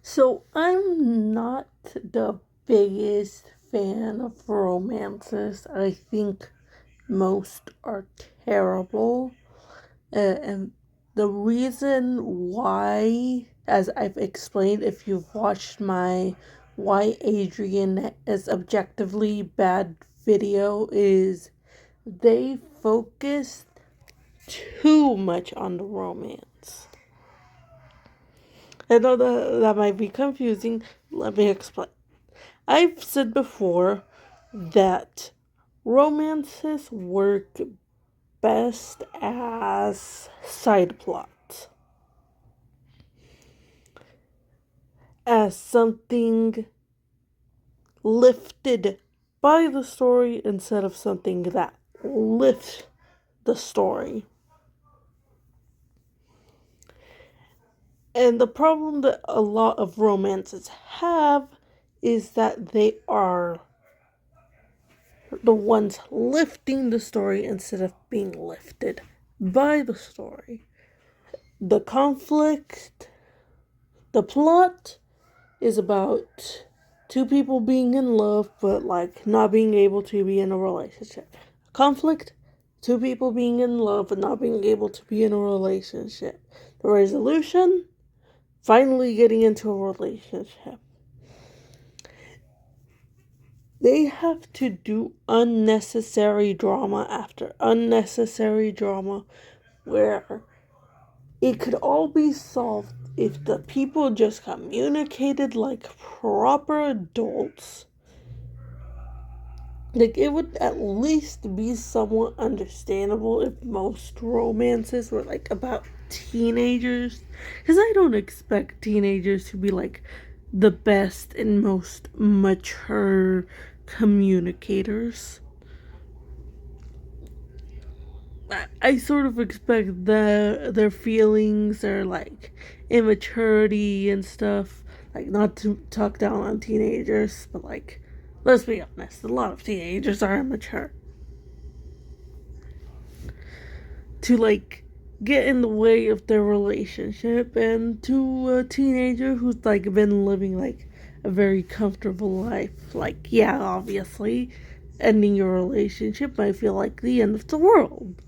So I'm not the biggest fan of romances. I think most are terrible. And the reason why, as I've explained, if you've watched my Why Adrian is Objectively Bad video, is they focus too much on the romance. I know that might be confusing. Let me explain. I've said before that romances work best as side plots, as something lifted by the story instead of something that lifts the story. And the problem that a lot of romances have is that they are the ones lifting the story instead of being lifted by the story. The conflict, the plot is about two people being in love but like not being able to be in a relationship. Conflict, two people being in love but not being able to be in a relationship. The resolution, finally getting into a relationship. They have to do unnecessary drama after unnecessary drama where it could all be solved if the people just communicated like proper adults. Like, it would at least be somewhat understandable if most romances were like about teenagers. Because I don't expect teenagers to be like the best and most mature communicators. I sort of expect their feelings or like immaturity and stuff. Like, not to talk down on teenagers, but like, let's be honest, a lot of teenagers are immature. To like get in the way of their relationship, and to a teenager who's like been living like a very comfortable life, like, yeah, obviously ending your relationship might feel like the end of the world.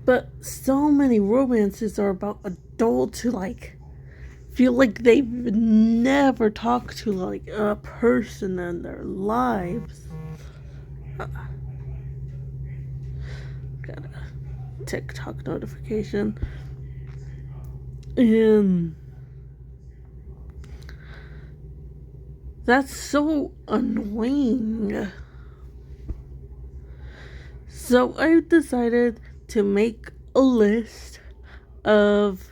But so many romances are about adults who like feel like they've never talked to like a person in their lives. Got a TikTok notification. And that's so annoying. So I decided to make a list of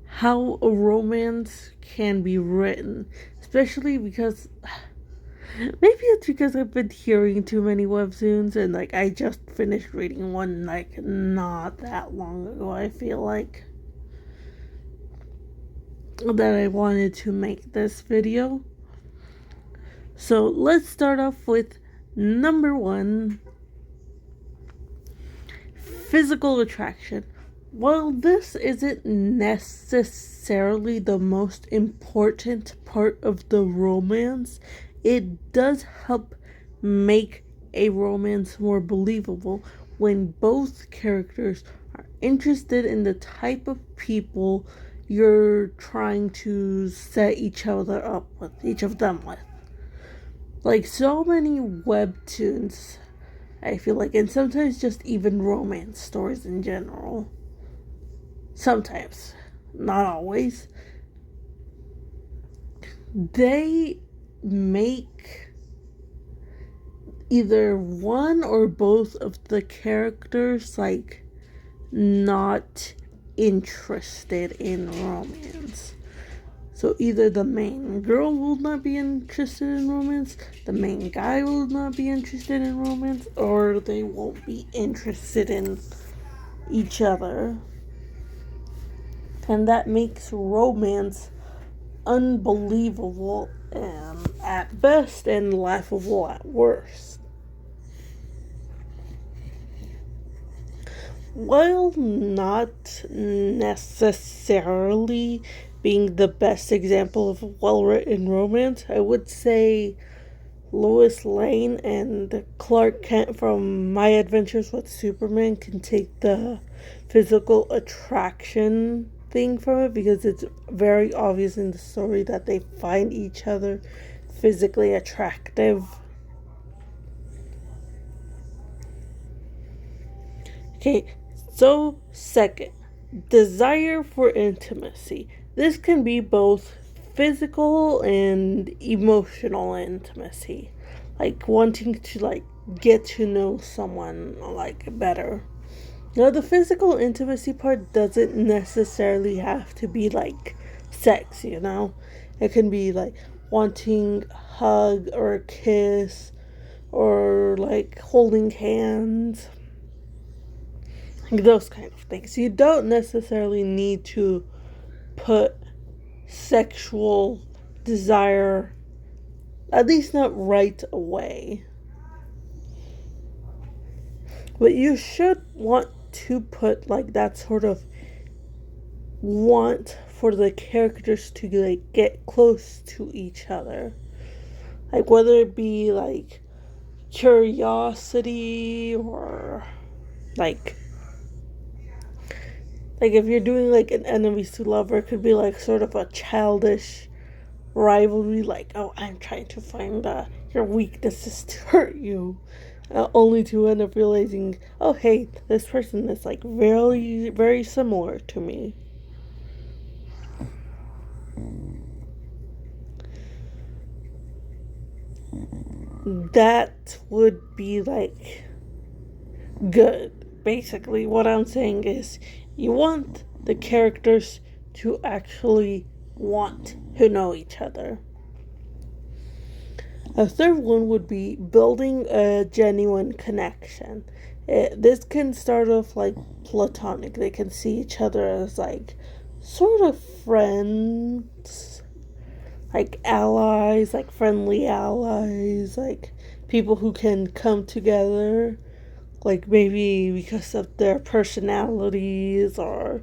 how a romance can be written, especially because maybe it's because I've been hearing too many webtoons, and like I just finished reading one like not that long ago. I feel like that I wanted to make this video. So let's start off with number 1, physical attraction. While this isn't necessarily the most important part of the romance, it does help make a romance more believable when both characters are interested in the type of people you're trying to set each other up with, each of them with. Like, so many webtoons, I feel like, and sometimes just even romance stories in general. Sometimes, not always. They make either one or both of the characters like not interested in romance. So either the main girl will not be interested in romance, the main guy will not be interested in romance, or they won't be interested in each other. And that makes romance unbelievable at best and laughable at worst. while not necessarily being the best example of well-written romance, I would say Lois Lane and Clark Kent from My Adventures with Superman can take the physical attraction thing from it, because it's very obvious in the story that they find each other physically attractive. Okay, so second, desire for intimacy. This can be both physical and emotional intimacy, like wanting to get to know someone better. Now, the physical intimacy part doesn't necessarily have to be sex, you know? It can be wanting a hug or a kiss, or holding hands, those kind of things. You don't necessarily need to put sexual desire, at least not right away. But you should want to put that sort of want for the characters to get close to each other. Whether it be curiosity, or if you're doing an enemies to lover, it could be sort of a childish rivalry, oh, I'm trying to find your weaknesses to hurt you, only to end up realizing, oh, hey, this person is very, very similar to me. That would be good. Basically, what I'm saying is, you want the characters to actually want to know each other. A third one would be building a genuine connection. This can start off platonic. They can see each other as sort of friends, allies, friendly allies, people who can come together, maybe because of their personalities or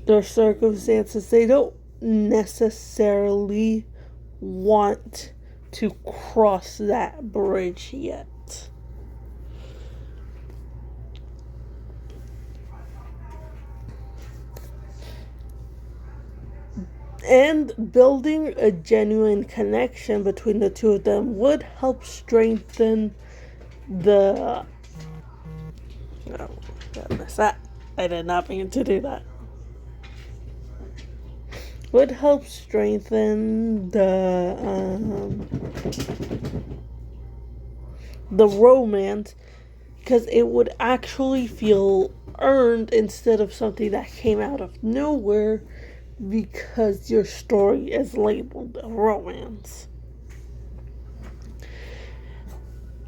their circumstances. They don't necessarily want to cross that bridge yet. And building a genuine connection between the two of them would help strengthen the... Oh, goodness, that I did not mean to do that. Would help strengthen the romance, because it would actually feel earned instead of something that came out of nowhere because your story is labeled a romance.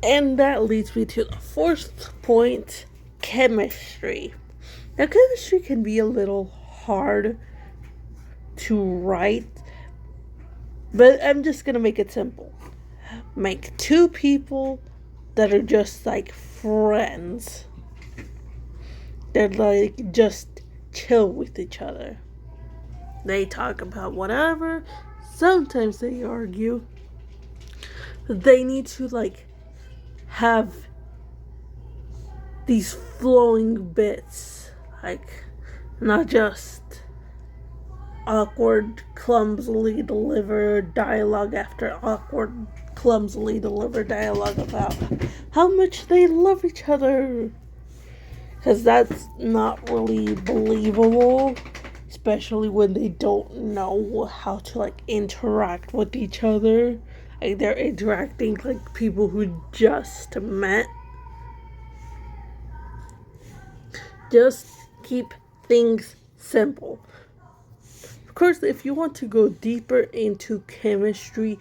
And that leads me to the fourth point, chemistry. Now, chemistry can be a little hard to write, but I'm just gonna make it simple. Make two people that are just friends. They're just chill with each other. They talk about whatever. Sometimes they argue. They need to have these flowing bits, not just awkward, clumsily delivered dialogue after awkward, clumsily delivered dialogue about how much they love each other, because that's not really believable, especially when they don't know how to interact with each other. They're interacting like people who just met. Just keep things simple. Of course, if you want to go deeper into chemistry,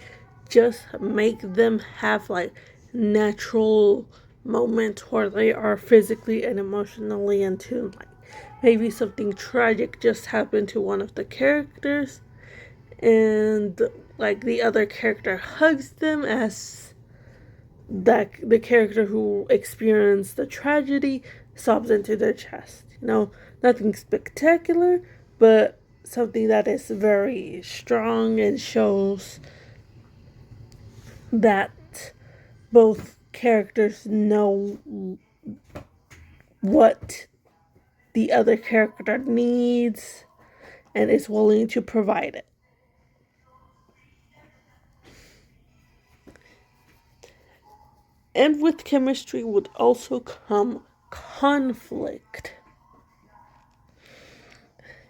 just make them have natural moments where they are physically and emotionally in tune. Maybe something tragic just happened to one of the characters, and the other character hugs them as the character who experienced the tragedy sobs into their chest. Nothing spectacular, but something that is very strong and shows that both characters know what the other character needs and is willing to provide it. And with chemistry would also come conflict.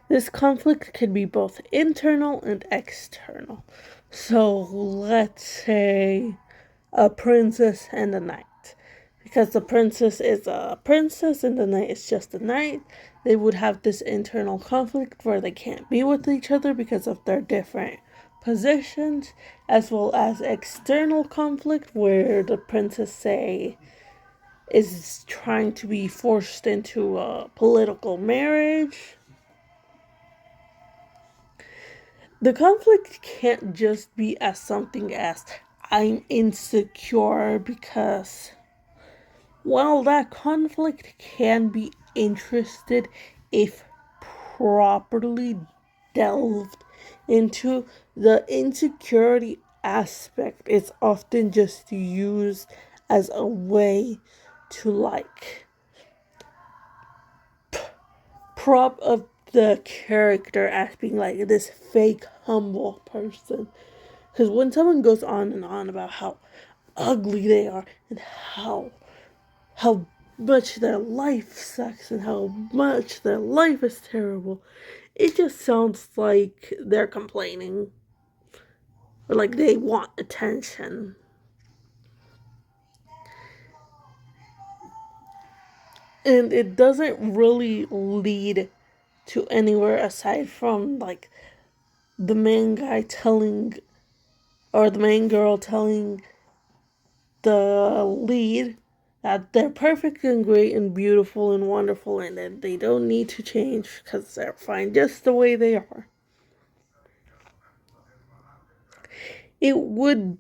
This conflict can be both internal and external. So let's say a princess and a knight. Because the princess is a princess and the knight is just a knight, they would have this internal conflict where they can't be with each other because of their different positions, as well as external conflict where the princess, say, is trying to be forced into a political marriage. The conflict can't just be as something as I'm insecure because, while that conflict can be interested if properly delved into, the insecurity aspect is often just used as a way to prop up the character as being this fake humble person. Because when someone goes on and on about how ugly they are and how much their life sucks and how much their life is terrible, it just sounds like they're complaining or like they want attention. And it doesn't really lead to anywhere aside from the main guy telling, or the main girl telling the lead that they're perfect and great and beautiful and wonderful and that they don't need to change because they're fine just the way they are. It would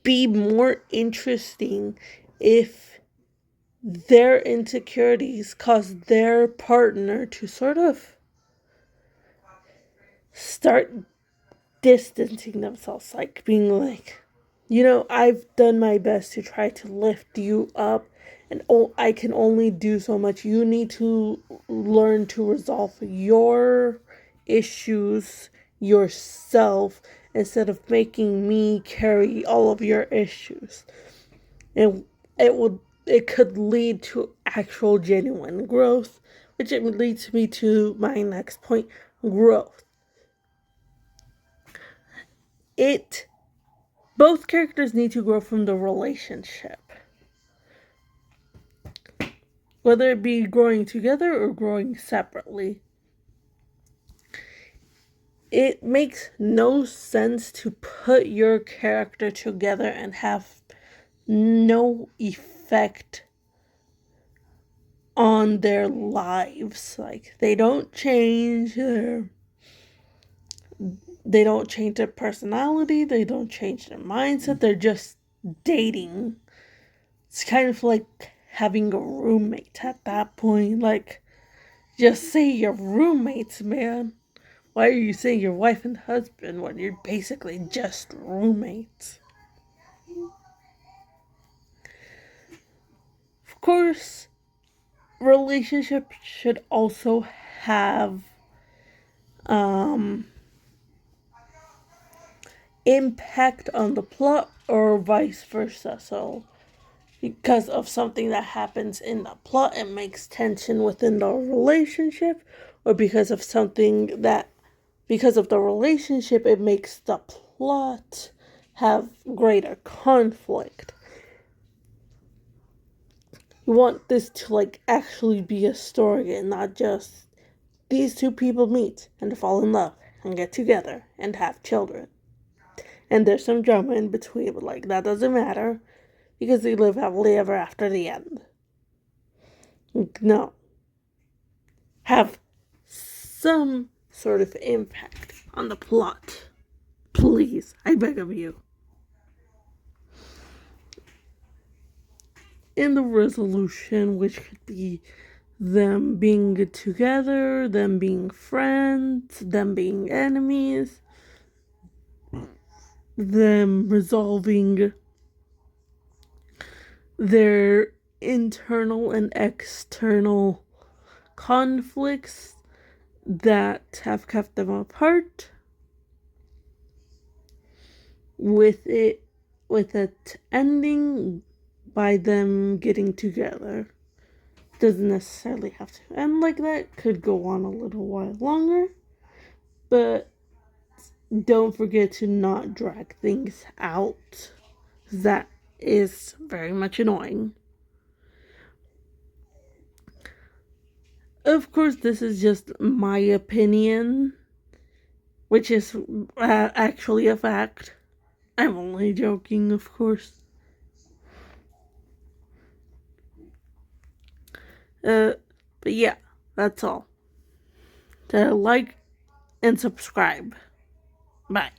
be more interesting if their insecurities caused their partner to sort of start distancing themselves, being like, I've done my best to try to lift you up, and I can only do so much. You need to learn to resolve your issues yourself instead of making me carry all of your issues. And it could lead to actual genuine growth, which it leads me to my next point: growth. Both characters need to grow from the relationship, whether it be growing together or growing separately. It makes no sense to put your character together and have no effect on their lives. They don't change their personality, they don't change their mindset, they're just dating. It's kind of like having a roommate at that point. Just say you're roommates, man. Why are you saying your wife and husband when you're basically just roommates? Of course, relationships should also have impact on the plot or vice versa. So because of something that happens in the plot, it makes tension within the relationship, or because of the relationship, it makes the plot have greater conflict. You want this to actually be a story and not just these two people meet and fall in love and get together and have children. And there's some drama in between, but that doesn't matter because they live happily ever after the end. No. Have some sort of impact on the plot. Please, I beg of you. in the resolution, which could be them being together, them being friends, them being enemies, them resolving their internal and external conflicts that have kept them apart, with it ending by them getting together. Doesn't necessarily have to end like that. Could go on a little while longer, but don't forget to not drag things out. That is very much annoying. Of course, this is just my opinion, which is actually a fact. I'm only joking, of course. But yeah, that's all. Like and subscribe. Bye.